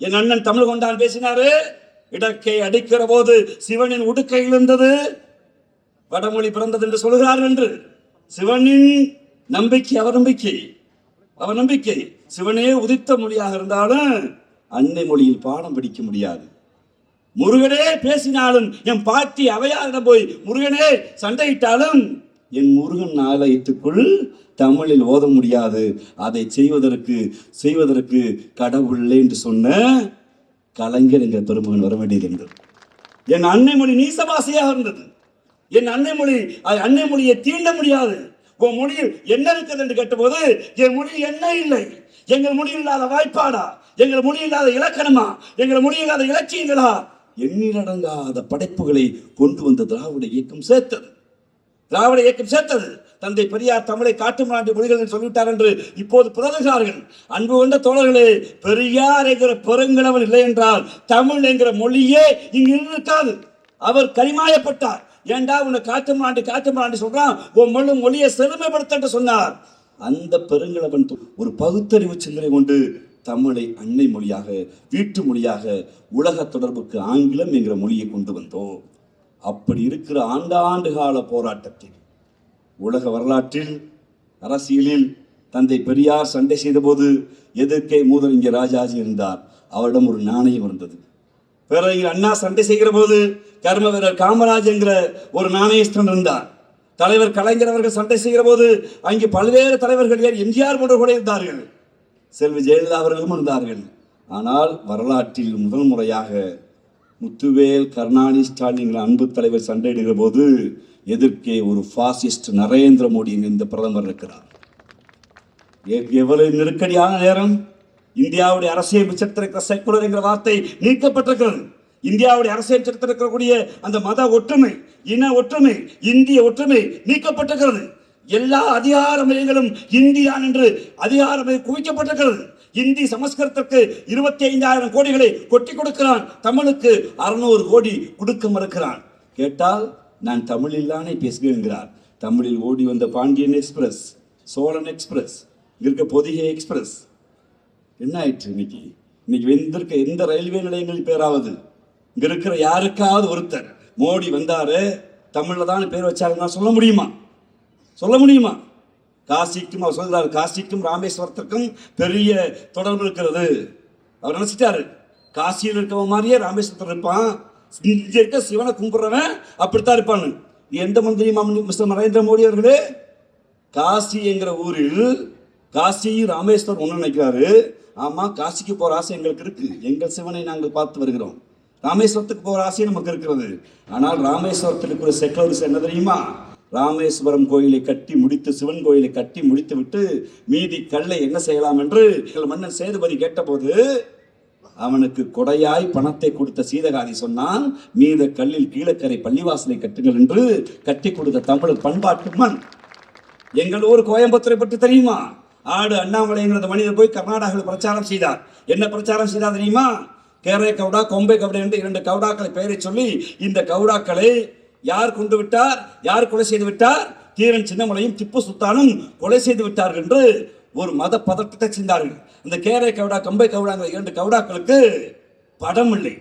என் அண்ணன் தமிழ் கொண்டான் பேசினாரு. இடக்கை அடிக்கிற போது சிவனின் உடுக்கையில் இருந்தது, வடமொழி பிறந்தது என்று சொல்கிறார்கள் என்று. சிவனின் நம்பிக்கை அவர் நம்பிக்கை சிவனே உதித்த மொழியாக இருந்தாலும் அன்னை மொழியில் பாடம் படிக்க முடியாது. முருகனே பேசினாலும், என் பாட்டி அவையாரிடம் போய் முருகனே சண்டையிட்டாலும் என் முருகன் ஆலயத்துக்குள் தமிழில் ஓத முடியாது. அதை செய்வதற்கு கடவுள் இல்லை என்று சொன்ன கலைஞர் என்கிற பெருமகன் வர வேண்டியது என்று. என் அன்னை மொழி நீசபாசையாக இருந்தது. என் அன்னை மொழி, அன்னை மொழியை தீண்ட முடியாது. உன் மொழியில் என்ன இருக்குது என்று கேட்டபோது என் மொழியில் என்ன இல்லை? எங்கள் மொழியில் இல்லாத வாய்ப்பாடா? எங்கள் மொழியில் இல்லாத இலக்கணமா? எங்கள் மொழியில் இல்லாத இலக்கியங்களா? எண்ணிலடங்காத படைப்புகளை கொண்டு வந்த திராவிட இயக்கம் சேர்த்தது. திராவிட இயக்கம் சேர்த்தது. தந்தை பெரியார் தமிழை காட்டுமிராண்டி மொழிகள் என்று சொல்லிவிட்டார் என்று இப்போது புலதுகிறார்கள். அன்பு கொண்ட தோழர்களே, பெரியார் என்கிற பெருங்கிழவன் இல்லை என்றால் தமிழ் என்கிற மொழியே இங்கு இருக்காது. அவர் கரிமாயப்பட்டார். ஏண்டா உன்னை காட்டுமிராண்டி சொல்றான், உன் மொழியை செழுமைப்படுத்த சொன்னார். அந்த பெருங்கிழவன் ஒரு பகுத்தறிவு சிந்தனை கொண்டு தமிழை அன்னை மொழியாக, வீட்டு மொழியாக, உலக தொடர்புக்கு ஆங்கிலம் என்கிற மொழியை கொண்டு வந்தோம். அப்படி இருக்கிற ஆண்டாண்டு கால போராட்டத்தில் உலக வரலாற்றில், அரசியலில் தந்தை பெரியார் சண்டை செய்த போது எதிர்க்கே மூதறிஞர் ராஜாஜி இருந்தார். அவரிடம் ஒரு நாணயம் இருந்தது. பேரறிஞர் அண்ணா சண்டை செய்கிற போது கர்ம வீரர் காமராஜ் என்கிற ஒரு நாணயஸ்தன் இருந்தார். தலைவர் கலைஞர் அவர்கள் சண்டை செய்கிற போது அங்கே பல்வேறு தலைவர்கள், எம்ஜிஆர் போன்ற கூட இருந்தார்கள். செல்வி ஜெயலலிதா அவர்களும் இருந்தார்கள். ஆனால் வரலாற்றில் முதல் முறையாக முத்துவேல், கருணாநிதி, ஸ்டாலின் அன்பு தலைவர் சண்டையிடுகிற போது எதிர்க்கே ஒரு பாசிஸ்ட் நரேந்திர மோடி இந்த பிரதமர் இருக்கிறார். எவ்வளவு நெருக்கடியான நேரம்! இந்தியாவுடைய அரசியல் சட்டத்தில் செக்குலர் என்கிற வார்த்தை நீக்கப்பட்டிருக்கிறது. இந்தியாவுடைய அரசியல் சட்டத்தில் இருக்கக்கூடிய அந்த மத ஒற்றுமை, இன ஒற்றுமை, இந்திய ஒற்றுமை நீக்கப்பட்டிருக்கிறது. எல்லா அதிகார மையங்களும் இந்தியான் என்று அதிகார மையம் குவிக்கப்பட்டிருக்கிறது. இந்தி சமஸ்கிருதத்திற்கு 25,000 கோடிகளை கொட்டி கொடுக்கிறான். தமிழுக்கு 600 கோடி கொடுக்க மறுக்கிறான். கேட்டால் நான் தமிழில்லானே பேசுகிறேன். தமிழில் ஓடி வந்த பாண்டியன் எக்ஸ்பிரஸ், சோழன் எக்ஸ்பிரஸ், இருக்க பொதிகை எக்ஸ்பிரஸ் என்ன ஆயிற்று? இன்னைக்கு வந்திருக்க எந்த ரயில்வே நிலையங்கள் பேராவது இங்க இருக்கிற யாருக்காவது ஒருத்தர் மோடி வந்தாரு தமிழ்ல தான் பேர் வச்சாருன்னா சொல்ல முடியுமா? சொல்ல முடியுமா? காசிக்கும் அவர் சொல்கிறார், காசிக்கும் ராமேஸ்வரத்திற்கும் பெரிய தொடர்பு இருக்கிறது. அவர் நினைச்சிட்டாரு காசியில் இருக்கவன் மாதிரியே ராமேஸ்வரத்தில் இருப்பான், இங்க இருக்க சிவனை கும்பிடுறவன் அப்படித்தான் இருப்பான்னு. எந்த மந்திரி மிஸ்டர் நரேந்திர மோடி அவர்களே, காசி என்கிற ஊரில் காசி ராமேஸ்வரம் ஒன்று நினைக்கிறாரு. ஆமா, காசிக்கு போற ஆசை எங்களுக்கு இருக்கு. எங்கள் சிவனை நாங்கள் பார்த்து வருகிறோம். ராமேஸ்வரத்துக்கு போற ஆசை நமக்கு இருக்கிறது. ஆனால் ராமேஸ்வரத்தில் இருக்கிற செக்குலரிஸ்ட் என்ன தெரியுமா? ராமேஸ்வரம் கோயிலை கட்டி முடித்து, சிவன் கோயிலை கட்டி முடித்து விட்டு மீதி கல்லை என்ன செய்யலாம் என்று மன்னன் சேதுபதி கேட்டபோது அவனுக்கு கொடையாய் பணத்தை கொடுத்த சீதகாதி சொன்னான், மீத கல்லில் கீழக்கரை பள்ளிவாசலை கட்டுங்கள் என்று கட்டி கொடுத்த தமிழ் பண்பாட்டு மண். எங்கள் ஊர் கோயம்புத்தூரை பற்றி தெரியுமா? ஆடு அண்ணாமலைங்கிறத மனிதர் போய் கர்நாடகாவில் பிரச்சாரம் செய்தார். என்ன பிரச்சாரம் செய்தார் தெரியுமா? கேரே கவுடா, கொம்பை கவுடா என்று 2 கவுடாக்களை பெயரை சொல்லி, இந்த கவுடாக்களை யார் கொண்டு விட்டார், யார் கொலை செய்து விட்டார்? தீரன் சின்னமலையும் திப்பு சுல்தானும் கொலை செய்து விட்டார்கள் என்று ஒரு மத பதட்டத்தை செய்தார்கள். அந்த கேரே கவுடா, கம்பை கவுடாங்கிற 2 கவுடாக்களுக்கு படம் இல்லை.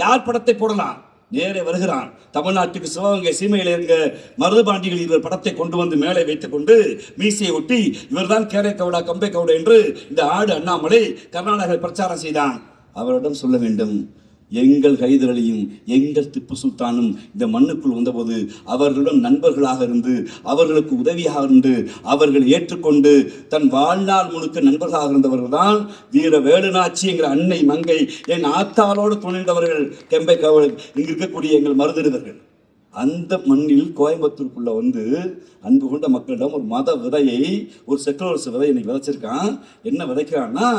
யார் படத்தை போடலாம்? நேரே வருகிறான். தமிழ்நாட்டுக்கு சிவகங்கை சீமையில் இருந்த மருதுபாண்டிகள் இவர் படத்தை கொண்டு வந்து மேலே வைத்துக் கொண்டு மீசையை ஒட்டி இவர்தான் கேரே கவுடா, கம்பை கவுடா என்று இந்த ஆடு அண்ணாமலை கர்நாடகாவில் பிரச்சாரம் செய்தான். அவரிடம் சொல்ல வேண்டும், எங்கள் ஹைதர் அலியும் எங்கள் திப்பு சுல்தானும் இந்த மண்ணுக்குள் வந்தபோது அவர்களுடன் நண்பர்களாக இருந்து, அவர்களுக்கு உதவியாக இருந்து, அவர்கள் ஏற்றுக்கொண்டு தன் வாழ்நாள் முழுக்க நண்பர்களாக இருந்தவர்கள் தான் வீர வேலுநாச்சி என்கிற அன்னை மங்கை, என் ஆத்தாளோடு துணிந்தவர்கள் கெம்பை கவல், இங்கு இருக்கக்கூடிய எங்கள் மருதிடுவர்கள். அந்த மண்ணில் கோயம்புத்தூருக்குள்ள வந்து அன்பு கொண்ட மக்களிடம் ஒரு மத விதையை, ஒரு செக்குலர்ஸ் விதை இன்னைக்கு விதைச்சிருக்கான். என்ன விதைக்கிறான்னா,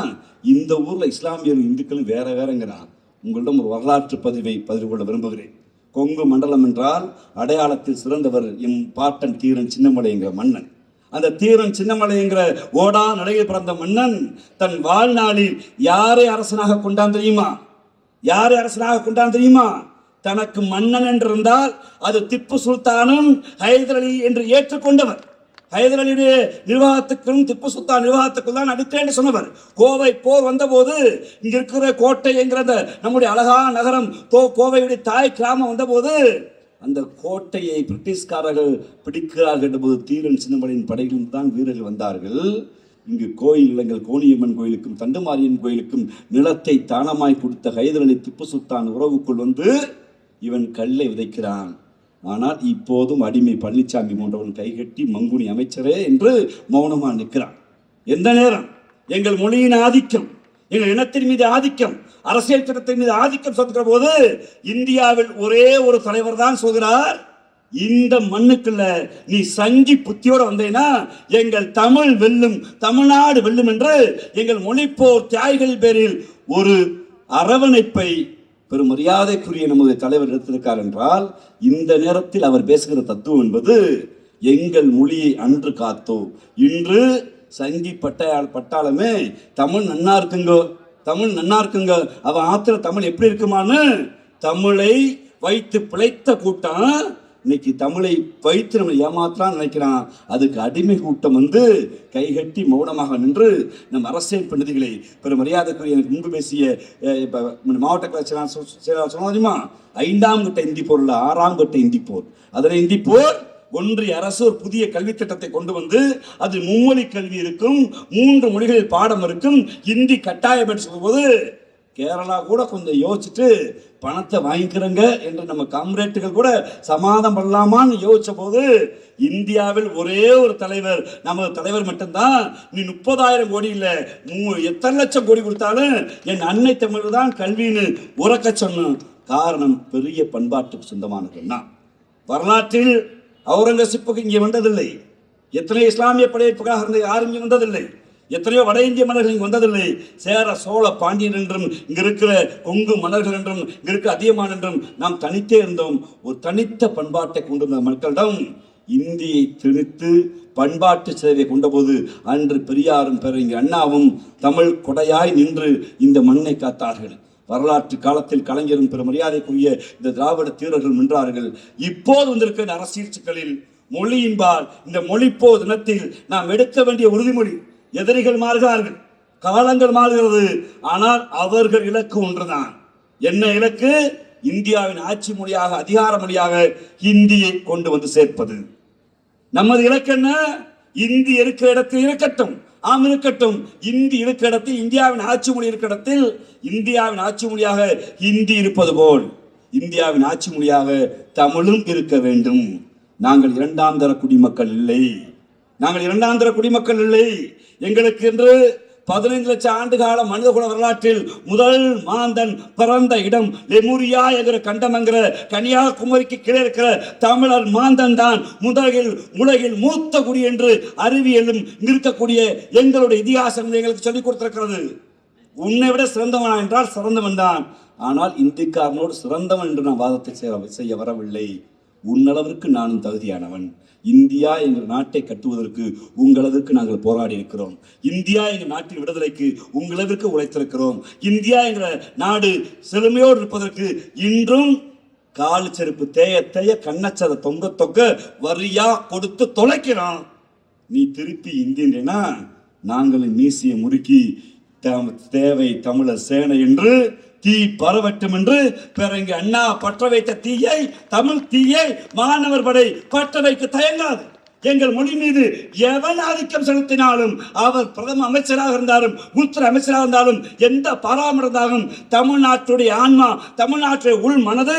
இந்த ஊர்ல இஸ்லாமியரும் இந்துக்களும் வேறங்கிறான். உங்களிடம் ஒரு வரலாற்று பதிவு கொள்ள விரும்புகிறேன். கொங்கு மண்டலம் என்றால் அடையாளத்தில் சிறந்தவர் எம் பாட்டன் தீரன் சின்னமலை என்கிற மன்னன். அந்த தீரன் சின்னமலை என்கிற ஓடா நடையில் பிறந்த மன்னன் தன் வாழ்நாளில் யாரை அரசனாக கொண்டான் தெரியுமா? தனக்கு மன்னன் என்றிருந்தால் அது திப்பு சுல்தானும் ஹைதர் அலி என்று ஏற்றுக்கொண்டவர். ஹைதர் அலியுடைய நிர்வாகத்துக்கும் திப்பு சுல்தான் நிர்வாகத்துக்கும் தான் அடித்தேன்னு சொன்னவர். கோவை போர் வந்தபோது இங்க இருக்கிற கோட்டை என்கிற நம்முடைய அழகான நகரம் கோவையுடைய தாய் கிராமம் வந்தபோது அந்த கோட்டையை பிரிட்டிஷ்காரர்கள் பிடிக்கிறார்கள் என்றபோது தீரன் சின்னமலையின் படையிலும் தான் வீரர்கள் வந்தார்கள். இங்கு கோயில், எங்கள் கோணியம்மன் கோயிலுக்கும் தண்டுமாரியம்மன் கோயிலுக்கும் நிலத்தை தானமாய் கொடுத்த ஹைதர் அலி திப்பு சுல்தான் உறவுக்குள் வந்து இவன் கல்லை விதைக்கிறான். ஆனால் இப்போதும் அடிமை பழனிசாமி போன்றவன் கைகட்டி மங்குனி அமைச்சரே என்று மௌனமாக நிற்கிறான். எந்த நேரம் எங்கள் மொழியின் ஆதிக்கம், எங்கள் இனத்தின் மீது ஆதிக்கம், அரசியல் சட்டத்தின் மீது ஆதிக்கம் சொல்கிற போது இந்தியாவில் ஒரே ஒரு தலைவர் தான் சொல்கிறார், இந்த மண்ணுக்குள்ள நீ சங்கி புத்தியோட வந்தேன்னா எங்கள் தமிழ் வெல்லும், தமிழ்நாடு வெல்லும் என்று எங்கள் மொழிப்போர் தியாகிகள் பேரில் ஒரு அரவணைப்பை பெரும் மரியாதைக்குரிய நமது தலைவர் எடுத்திருக்கார் என்றால், இந்த நேரத்தில் அவர் பேசுகிற தத்துவம் என்பது எங்கள் மொழியை அன்று காத்தோ, இன்று சங்கி பட்டாளமே தமிழ் நன்னா இருக்குங்க, தமிழ் நன்னா இருக்குங்க, அவன் ஆத்திர தமிழ் எப்படி இருக்குமான்னு தமிழை வைத்து பிழைத்த கூட்டம் இன்னைக்கு தமிழை வைத்து நம்ம ஏமாத்தான் நினைக்கிறான். அதுக்கு அடிமை கூட்டம் கைகட்டி மௌனமாக நின்று நம் அரசியல் பிரதிநிதிகளை பெரும் மரியாதைக்குரிய எனக்கு முன்பு பேசிய மாவட்ட செயலாளர் சொன்னா 5ஆம் கட்ட இந்தி போர் இல்ல 6ஆம் கட்ட இந்தி போர். அதனை இந்தி போர் ஒன்றிய அரசு ஒரு புதிய கல்வி திட்டத்தை கொண்டு வந்து அது மும்மொழி கல்வி இருக்கும், 3 மொழிகளில் பாடம் இருக்கும், இந்தி கட்டாயம் என்று சொல்லும்போது கேரளா கூட கொஞ்சம் யோசிச்சுட்டு பணத்தை வாங்கிக்கிறங்க என்று நம்ம காம்ரேட்டுகள் கூட சமாதம் பண்ணலாமான்னு யோசிச்ச போது இந்தியாவில் ஒரே ஒரு தலைவர், நமது தலைவர் மட்டும்தான், நீ 30,000 கோடி இல்லை எத்தனை லட்சம் கோடி கொடுத்தாலும் என் அன்னை தமிழ் தான் கல்வின்னு உறக்க சொன்ன காரணம் பெரிய பண்பாட்டுக்கு சொந்தமானதுன்னா. வரலாற்றில் அவுரங்கசீப்புக்கு இங்கே வந்ததில்லை, எத்தனை இஸ்லாமிய படையெடுப்புக்காக இருந்த யாரும் இங்கே வந்ததில்லை, எத்தனையோ வட இந்திய மன்னர்கள் இங்கு வந்ததில்லை. சேர சோழ பாண்டியன் என்றும் இங்க இருக்கிற கொங்கு மன்னர்கள் என்றும் இங்க இருக்க அதியமான் என்றும் நாம் தனித்தே இருந்தோம். ஒரு தனித்த பண்பாட்டை கொண்டிருந்த மக்களிடம் இந்தியை திணித்து பண்பாட்டு சேவையை கொண்டபோது அன்று பெரியாரும் பேரறிஞர் அண்ணாவும் தமிழ் கொடையாய் நின்று இந்த மண்ணை காத்தார்கள். வரலாற்று காலத்தில் கலைஞரும் பெரும் மரியாதைக்குரிய இந்த திராவிட தீரர்கள் நின்றார்கள். இப்போது வந்திருக்கிற அரசியல் சிக்கலில் மொழியின்பால் இந்த மொழிப்போ தினத்தில் நாம் எடுக்க வேண்டிய உறுதிமொழி, எதிரிகள் மாறுகிறார்கள், காலங்கள் மாறுகிறது, ஆனால் அவர்கள் இலக்கு ஒன்றுதான். என்ன இலக்கு? இந்தியாவின் ஆட்சி மொழியாக அதிகார மொழியாக ஹிந்தியை கொண்டு வந்து சேர்ப்பது. நமது இலக்கு என்ன? இந்தி இருக்கிற இடத்தில் இருக்கட்டும், ஆம் இருக்கட்டும். இந்தி இருக்கிற இடத்தில், இந்தியாவின் ஆட்சி மொழி இருக்கிற இடத்தில் இந்தியாவின் ஆட்சி மொழியாக ஹிந்தி இருப்பது போல் இந்தியாவின் ஆட்சி மொழியாக தமிழும் இருக்க வேண்டும். நாங்கள் 2ஆம் தர குடிமக்கள் இல்லை, நாங்கள் 2ஆம் தர குடிமக்கள் இல்லை. எங்களுக்கு என்று 15 லட்சம் ஆண்டு கால மனிதகுல வரலாற்றில் முதல் மாந்தன் பிறந்த இடம் லெமுரியா என்கிற கண்டம் என்கிற கன்னியாகுமரிக்கு கீழே இருக்கிற தமிழர் மாந்தன் தான் முதலில் உலகில் மூத்த குடி என்று அறிவியலும் இருக்கக்கூடிய எங்களுடைய இதிகாசம் எங்களுக்கு சொல்லிக் கொடுத்திருக்கிறது. உன்னை விட சிறந்தவனா என்றால் சிறந்தவன் தான், ஆனால் இந்திக்காரனோடு சிறந்தவன் என்று நான் வாதத்தை செய்ய வரவில்லை. உன்னளவிற்கு நானும் தகுதியானவன். இந்தியா எங்கள் நாட்டை கட்டுவதற்கு உங்களவிற்கு நாங்கள் போராடி இருக்கிறோம். இந்தியா எங்கள் நாட்டின் விடுதலைக்கு உங்களவிற்கு உழைத்திருக்கிறோம். இந்தியா என்கிற நாடு செழுமையோடு இருப்பதற்கு இன்றும் கால் செருப்பு தேய தேய கண்ணச்சதை தொங்க தொங்க வரியா கொடுத்து தொலைக்கிறோம். நீ திருப்பி இந்தியனா நாங்கள் மீசிய முறுக்கி தேவை தமிழர் சேனை என்று தீ பரவட்டும் என்று பிறகு அண்ணா பற்ற வைத்த தீயை, தமிழ் தீயை மாணவர் படை பற்ற வைக்க தயங்காது. எங்கள் மொழி மீது எவன் ஆதிக்கம் செலுத்தினாலும், அவர் பிரதம அமைச்சராக இருந்தாலும் உள்துறை அமைச்சராக இருந்தாலும் எந்த பாராமரிந்தாலும் தமிழ்நாட்டுடைய ஆன்மா, தமிழ்நாட்டுடைய உள் மனது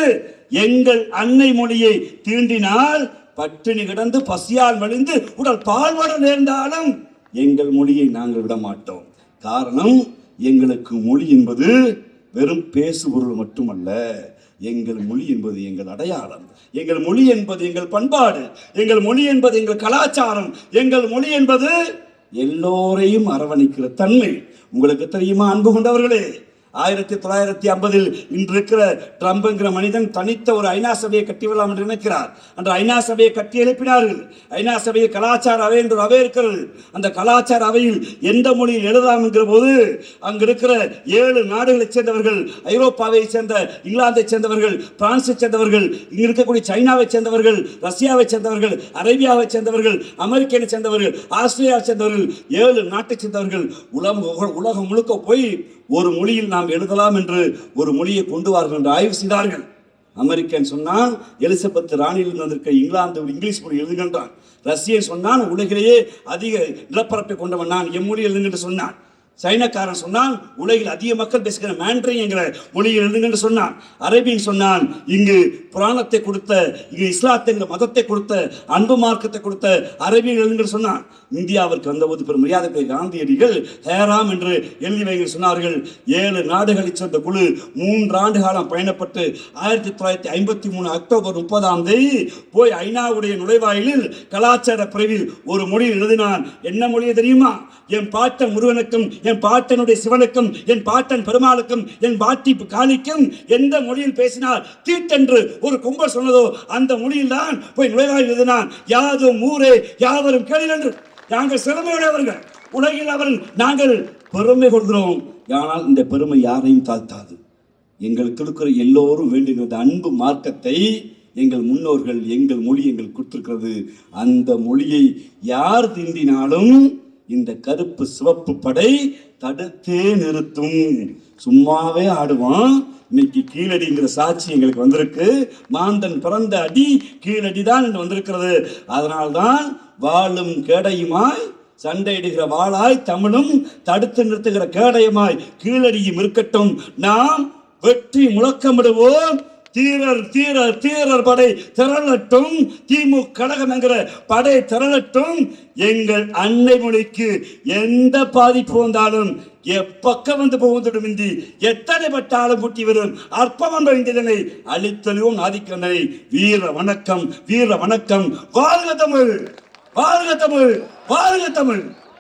எங்கள் அன்னை மொழியை தீண்டினால் பட்டினி கிடந்து பசியால் மலிந்து உடல் பால்வட நேர்ந்தாலும் எங்கள் மொழியை நாங்கள் விட மாட்டோம். காரணம், எங்களுக்கு மொழி என்பது வெறும் பேசுபொருள் மட்டுமல்ல. எங்கள் மொழி என்பது எங்கள் அடையாளம், எங்கள் மொழி என்பது எங்கள் பண்பாடு, எங்கள் மொழி என்பது எங்கள் கலாச்சாரம், எங்கள் மொழி என்பது எல்லோரையும் அரவணைக்கிற தன்மை. உங்களுக்கு தெரியுமா அன்பு கொண்டவர்களே, 1950 இன்று இருக்கிற ட்ரம்ப் என்கிற மனிதன் தனித்த ஒரு ஐநா சபையை கட்டிவிடலாம் என்று நினைக்கிறார். அன்று ஐநா சபையை கட்டி எழுப்பினார்கள். ஐநா சபையில் கலாச்சார அவை என்று அவை இருக்கிறது. அந்த கலாச்சார அவையில் எந்த மொழியில் எழுதலாம் என்கிற போது அங்கு இருக்கிற 7 நாடுகளைச் சேர்ந்தவர்கள், ஐரோப்பாவை சேர்ந்த, இங்கிலாந்தை சேர்ந்தவர்கள், பிரான்ஸை சேர்ந்தவர்கள், இங்கு இருக்கக்கூடிய சைனாவை சேர்ந்தவர்கள், ரஷ்யாவை சேர்ந்தவர்கள், அரேபியாவை சேர்ந்தவர்கள், அமெரிக்கனை சேர்ந்தவர்கள், ஆஸ்திரேலியாவை சேர்ந்தவர்கள், 7 நாட்டை சேர்ந்தவர்கள் உலகம் முழுக்க போய் ஒரு மொழியில் நாம் எழுதலாம் என்று ஒரு மொழியை கொண்டு வார்கள் என்று ஆய்வு செய்தார்கள். அமெரிக்கன் சொன்னான் எலிசபெத் ராணியில் வந்திருக்க இங்கிலாந்து இங்கிலீஷ் மொழி எழுதுகின்றான். ரஷ்யன் சொன்னான் உலகிலேயே அதிக நிலப்பரப்பை கொண்டவன் நான், எம் மொழி எழுதுகின்ற சொன்னான். சைனக்காரன் சொன்னான் உலகில் அதிக மக்கள் பேசுகிற மேண்ட்ரின் என்கிற மொழியில் எழுதுங்கன்னு சொன்னான். அரபியன் சொன்னான் இங்கு புராணத்தை கொடுத்த, இங்கு இஸ்லாத்தை மதத்தை கொடுத்த, அன்பு மார்க்கத்தை கொடுத்த அரபியன் எழுதுங்கன்னு சொன்னான். இந்தியாவிற்கு வந்தபோது பெரும் மரியாதை காந்தியடிகள் ஹேராம் என்று எழுதி வைங்க சொன்னார்கள். 7 நாடுகளை சேர்ந்த குழு 3 ஆண்டு காலம் பயணப்பட்டு 1953 அக்டோபர் 30 போய் ஐநாவுடைய நுழைவாயிலில் கலாச்சார பிரிவில் ஒரு மொழியில் எழுதினான். என்ன மொழியை தெரியுமா? என் பாட்டன் முருகனுக்கும், என் பாட்டனுடைய சிவனுக்கும், என் பாட்டன் பெருமாளுக்கும், என் பாட்டி காளிக்கும் எந்த மொழியில் பேசினார் தீட்டென்று ஒரு கும்பல் சொன்னதோ அந்த மொழியில் தான் போய் நுழைவாயில் எழுதினான். யாதும் ஊரே யாவரும் கேளீர் என்று. நாங்கள் சிறமையுடையவர்கள், உலகில் அவர்கள் நாங்கள் பெருமை கொள்கிறோம். ஆனால் இந்த பெருமை யாரையும் தாழ்த்தாது. எங்களுக்கு இருக்கிற எல்லோரும் வேண்டிய அன்பு மார்க்கத்தை எங்கள் முன்னோர்கள், எங்கள் மொழி எங்களுக்கு கொடுத்திருக்கிறது. அந்த மொழியை யார் தீண்டினாலும் இந்த கருப்பு சிவப்பு படை தடுத்தே நிறுத்தும். சும்மாவே ஆடுவான். இன்னைக்கு கீழடிங்கிற சாட்சி எங்களுக்கு வந்திருக்கு. மாந்தன் பிறந்த அடி கீழடி தான் என்று வந்திருக்கிறது. அதனால்தான் வாழும் கேடையுமாய் சண்டையிடுகிற வாளாய் தமிழும் தடுத்து நிறுத்துகிற கேடயமாய் கீழடியும் இருக்கட்டும். நாம் வெற்றி முழக்கமிடுவோம். தீரர் தீரர் தீரர் படை திரளட்டும். திமுக கழகம் என்கிற படை திரளட்டும். எங்கள் அன்னை மொழிக்கு எந்த பாதிப்பு வந்தாலும் எப்பக்கம் வந்து போவதுடன் இன்றி எத்தனை பட்டாலும் பூட்டி வரும் அற்பம் என்ற இந்தியனை அழித்தொழிவும் ஆதிக்கனை. வீர வணக்கம், வீர வணக்கம். வாழ்க தமிழ், வாழ்க தமிழ், வாழ்க தமிழ்.